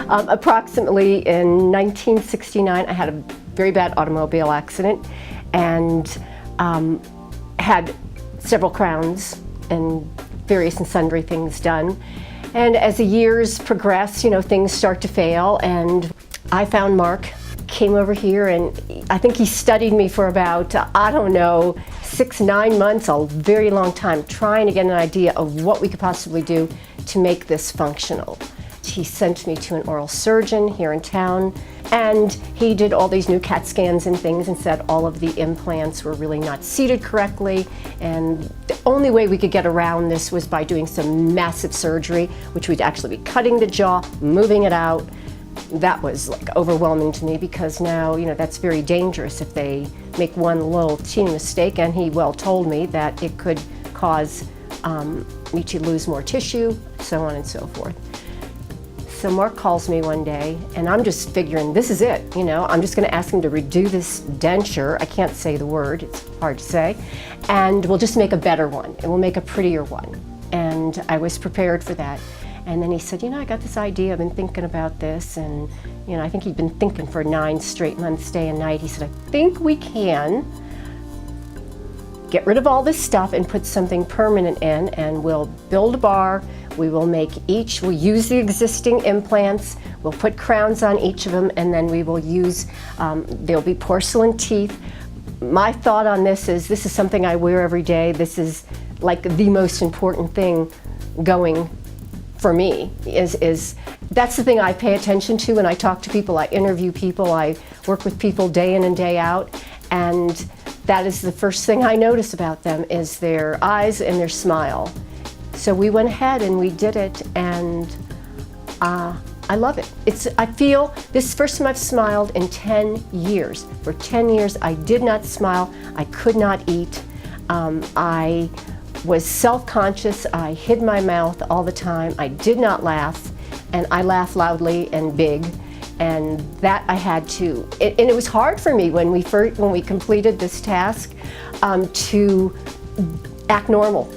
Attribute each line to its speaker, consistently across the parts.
Speaker 1: Approximately in 1969, I had a very bad automobile accident and had several crowns and various and sundry things done. And as the years progress, things start to fail, and I found Mark, came over here, and I think he studied me for about, 6-9 months, a very long time, trying to get an idea of what we could possibly do to make this functional. He sent me to an oral surgeon here in town, and he did all these new CAT scans and things and said all of the implants were really not seated correctly, and the only way we could get around this was by doing some massive surgery, which we'd actually be cutting the jaw, moving it out. That was like overwhelming to me, because now, that's very dangerous if they make one little teeny mistake, and he well told me that it could cause me to lose more tissue, so on and so forth. So Mark calls me one day, and I'm just figuring this is it, I'm just going to ask him to redo this denture. I can't say the word, it's hard to say, and we'll just make a better one, and we'll make a prettier one. And I was prepared for that. And then he said, I got this idea, I've been thinking about this, and I think he'd been thinking for 9 straight months, day and night. He said, I think we can get rid of all this stuff and put something permanent in, and we'll build a bar. We will we'll use the existing implants, we'll put crowns on each of them, and then we will use, there'll be porcelain teeth. My thought on this is something I wear every day. This is like the most important thing going for me, is that's the thing I pay attention to when I talk to people, I interview people, I work with people day in and day out, and that is the first thing I notice about them, is their eyes and their smile. So we went ahead and we did it, and I love it. I feel this is the first time I've smiled in 10 years. For 10 years I did not smile, I could not eat, I was self-conscious, I hid my mouth all the time, I did not laugh, and I laugh loudly and big, and that I had to. And it was hard for me when we completed this task to act normal.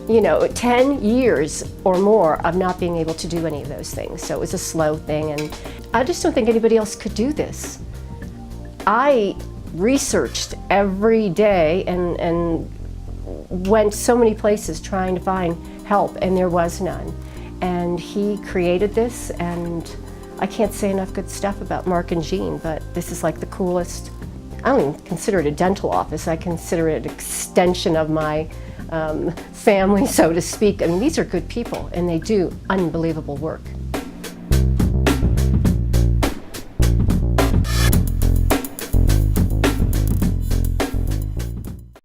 Speaker 1: 10 years or more of not being able to do any of those things. So it was a slow thing, and I just don't think anybody else could do this. I researched every day and went so many places trying to find help, and there was none. And he created this, and I can't say enough good stuff about Mark and Jean, but this is like the coolest. I don't even consider it a dental office. I consider it an extension of my family, so to speak. I mean, these are good people, and they do unbelievable work.